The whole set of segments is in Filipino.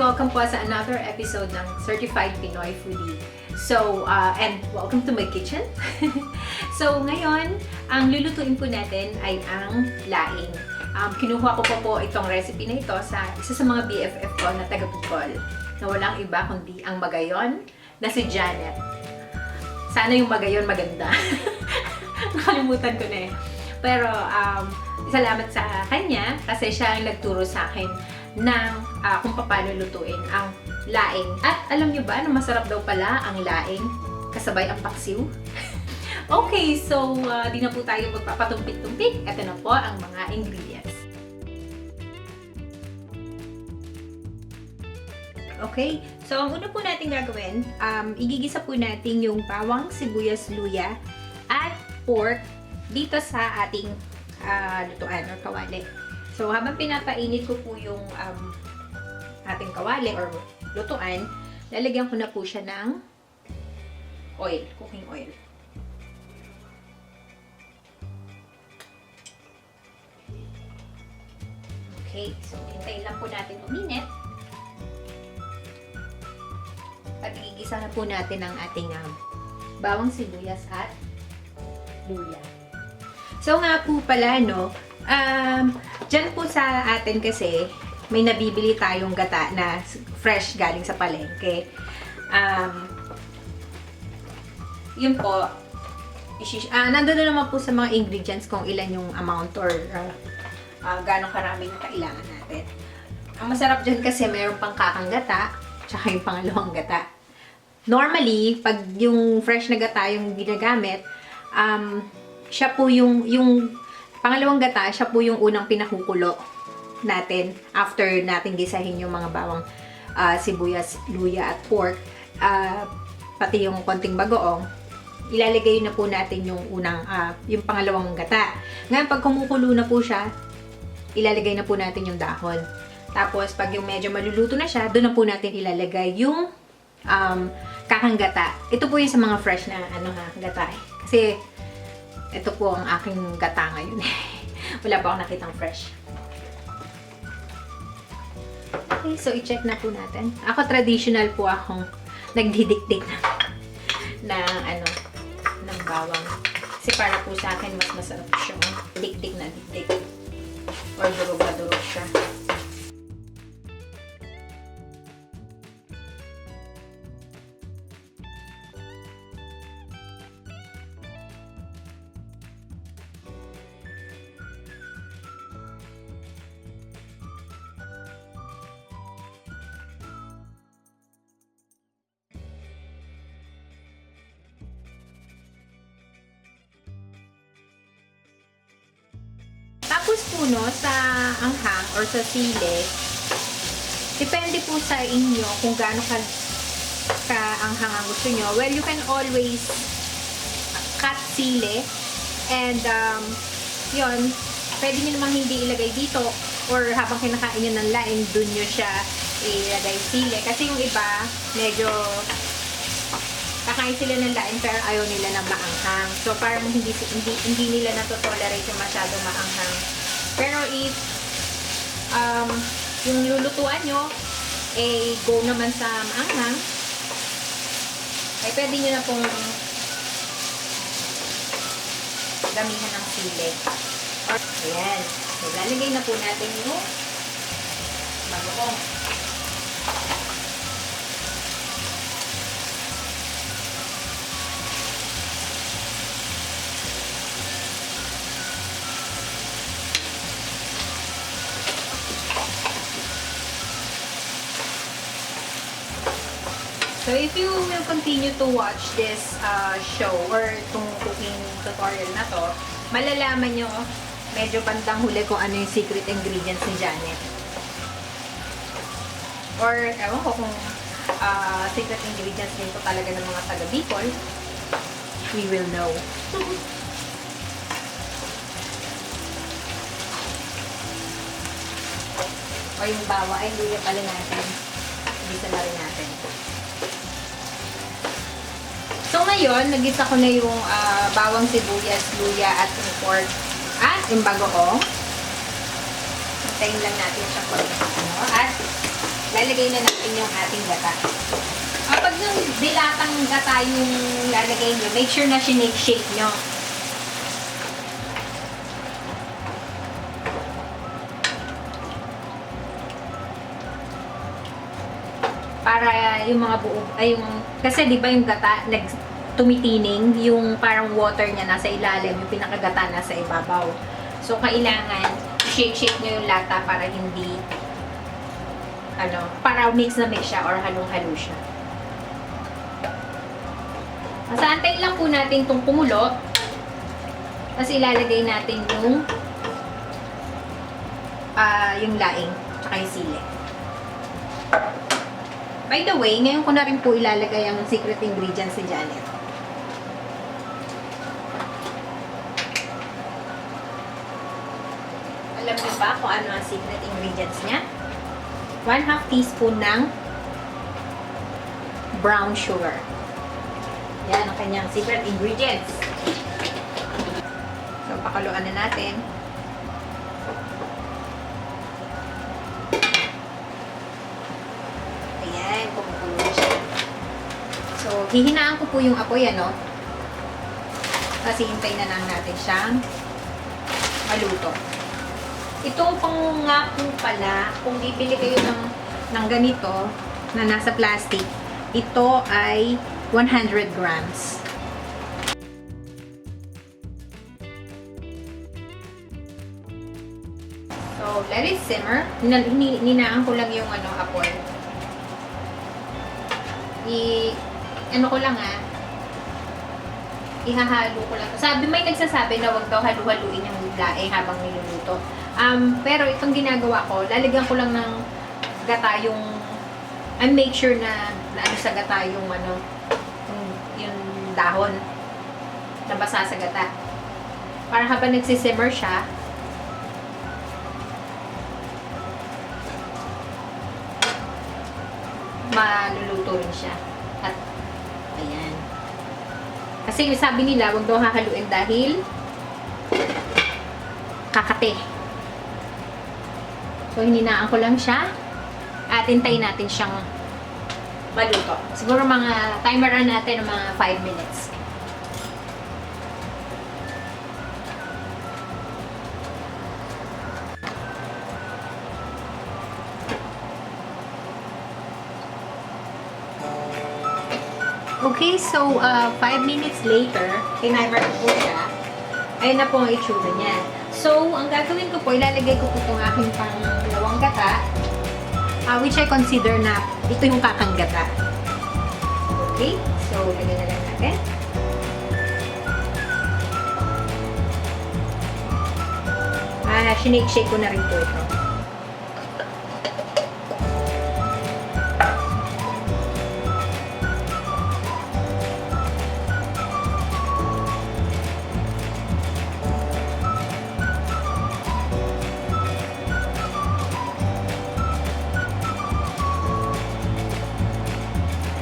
welcome po sa another episode ng Certified Pinoy Foodie. So, and welcome to my kitchen. So, ngayon, ang lulutuin po natin ay ang laing. Kinuha ko po itong recipe na ito sa isa sa mga BFF ko na taga-Bicol, na walang iba kundi ang magayon na si Janet. Sana yung magayon maganda. Nakalimutan ko na eh. Pero, salamat sa kanya kasi siya ang nagturo sa akin ng kung paano lutuin ang laing. At alam nyo ba na masarap daw pala ang laing kasabay ang paksiw? Okay, so di na po tayo magpapatumpik-tumpik. Ito na po ang mga ingredients. Okay, so ang una po natin gagawin, igigisa po natin yung bawang, sibuyas, luya, at pork dito sa ating lutuan or kawali. So, habang pinapainit ko po yung ating kawali or lutuan, lalagyan ko na po siya ng oil, cooking oil. Okay, so hintayin lang po natin uminit. At igigisa na po natin ang ating bawang, sibuyas at luya. So nga po pala, no, dyan po sa atin kasi, may nabibili tayong gata na fresh galing sa palengke. Yun po, nandun na naman po sa mga ingredients kung ilan yung amount or gano'ng karami na kailangan natin. Ang masarap dyan kasi mayroon pang kakang gata, tsaka yung pangalawang gata. Normally, pag yung fresh na gata yung ginagamit, siya po yung pangalawang gata, siya po yung unang pinakukulo natin after natin gisahin yung mga bawang, sibuyas, luya at pork, pati yung konting bagoong. Ilalagay na po natin yung unang, yung pangalawang gata. Ngayon, pag kumukulo na po siya, ilalagay na po natin yung dahon. Tapos, pag yung medyo maluluto na siya, doon na po natin ilalagay yung kakang gata. Ito po yung sa mga fresh na gata. Kasi, ito po ang aking gata ngayon. Wala pa akong nakitang fresh. Okay, so i-check na po natin. Ako traditional po akong nagdidikdik ng bawang. Kasi para po sa akin mas masarap siya. Dikdik na dikdik. Or durog na durog siya. Tapos po, no, sa anghang or sa sili, depende po sa inyo kung gaano ka-anghang ang gusto nyo. Well, you can always cut sili and yun, pwede nyo namang hindi ilagay dito or habang kinakain nyo ng laing, dun nyo siya ilagay sili. Kasi yung iba, medyo kakain sila ng laing pero ayaw nila ng maanghang. So, parang hindi nila natotolerate yung masyadong maanghang. Pero if yung lulutuan nyo go naman sa maanghang, ay pwede nyo na pong damihan ng sili. Ayan. So, lalagay na po natin yung bagoong. So, if you will continue to watch this show or itong cooking tutorial na to, malalaman nyo medyo bandang huli kung ano yung secret ingredients ni Janet. Or, ewan ko kung secret ingredients nito talaga ng mga taga-Bicol. We will know. O yung bawa ay luya pala natin. Igisa na rin natin. So ngayon, nagisa ko na yung bawang, sibuyas, luya at yung pork at yung bagoong. Hintayin lang natin siya po. At lalagay na natin yung ating gata. Kapag yung dilatang gata yung lalagay nyo, make sure na shake nyo. Para yung mga buo, ay yung, kasi di ba yung gata, tumitining, yung parang water niya nasa ilalim, yung pinakagata nasa ibabaw. So, kailangan shake nyo yung lata para hindi, para mix na mix siya or halong-halo siya. Masaantay lang po natin itong kumulo. Tapos ilalagay natin yung laing, tsaka yung sili. By the way, ngayon ko na rin po ilalagay ang secret ingredients si Janet. Alam niyo ba kung ano ang secret ingredients niya? 1/2 teaspoon ng brown sugar. Yan ang kanyang secret ingredients. So, pakaluan na natin. Ayan, kumukulo siya. So, hihinaan ko po yung apoy, kasi hintay na lang natin siyang maluto. Itong nga po pala, kung bibili kayo ng ganito, na nasa plastic, ito ay 100 grams. So, let it simmer. Ninaan ko lang yung apoy. Ihahalo ko lang. May nagsasabi na wag daw halu-haluin yung laing habang niluluto. Pero itong ginagawa ko, lalagyan ko lang ng gata make sure na sa gata yung dahon na basa sa gata. Para habang nagsisimmer siya, maluluto rin siya. At ayan. Kasi sabi nila, wag daw hahaluin dahil kakate. So, hininaan ko lang siya at hintayin natin siyang maluto. Siguro mga timeran natin ng mga 5 minutes. Okay, so 5 minutes later, tinimer ko po siya. Ayun na po ang itsura niya. So, ang gagawin ko po, ilalagay ko po itong aking pangalawang gata, which I consider na ito yung kakang gata. Okay, so lagyan na lang natin. Shake ko na rin po ito.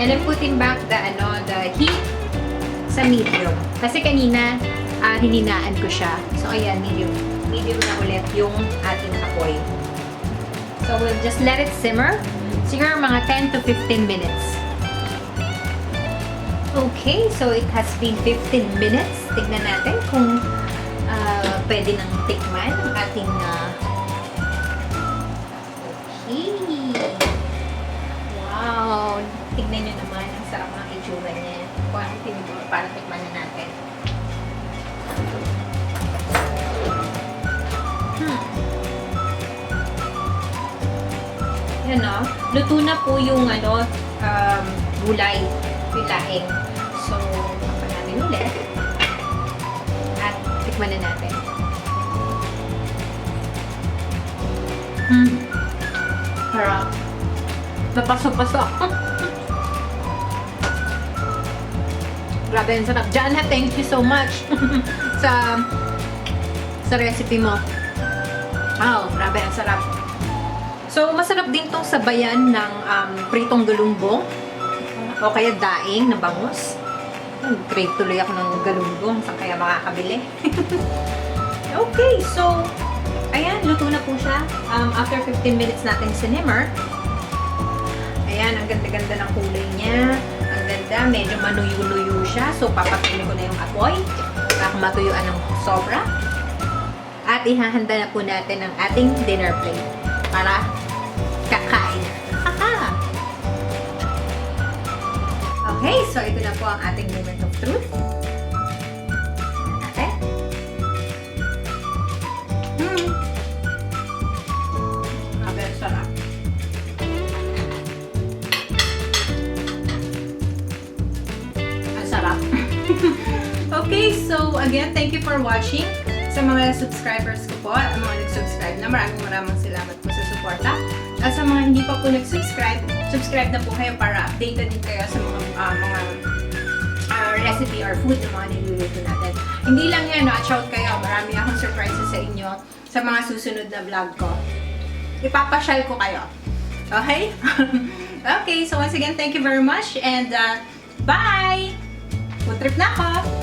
And I'm putting back the heat sa medium. Kasi kanina, hininaan ko siya. So, ayan, medium. Medium na ulit yung ating apoy. So, we'll just let it simmer. Siguro mga 10 to 15 minutes. Okay, so it has been 15 minutes. Tignan natin kung pwede nang tikman ang ating okay. Wow! Tignan nyo naman, ang sarap ng itsura niya. Kung ang tiniguro, para tikman na natin. Yan o. Luto na po yung gulay, yung laing. So, kapag natin ulit. At tikman na natin. Sarap. Napaso-paso. Grabe, ang sarap. Jana, thank you so much sa recipe mo. Wow, grabe, ang sarap. So, masarap din tong sabayan ng pritong galunggong o kaya daing na bangus. Crave tuloy ako ng galunggong. Saan kaya makakabili? Okay, so, ayan, luto na po siya. After 15 minutes natin sinimmer, Ayan, ang ganda-ganda ng kulay niya. Ang ganda, medyo manuyo-nuyo siya. So, papatuloy ko na yung apoy para matuyuan ng sobra. At ihahanda na po natin ang ating dinner plate para kakain. Okay, so ito na po ang ating moment of truth. Okay. Grabe, sarap. Ang sarap. Okay, so again, thank you for watching. Sa mga subscribers ko po, at mga nag-subscribe na, maraming salamat po sa suporta. At sa mga hindi pa po nag-subscribe, subscribe na po kayo para updated din kayo sa mga recipe or food na mga niluluto natin. Hindi lang yan, no? Shout kayo. Marami akong surprises sa inyo sa mga susunod na vlog ko. Ipapasyal ko kayo. Okay? Okay, so once again, thank you very much and bye! Food trip na ako!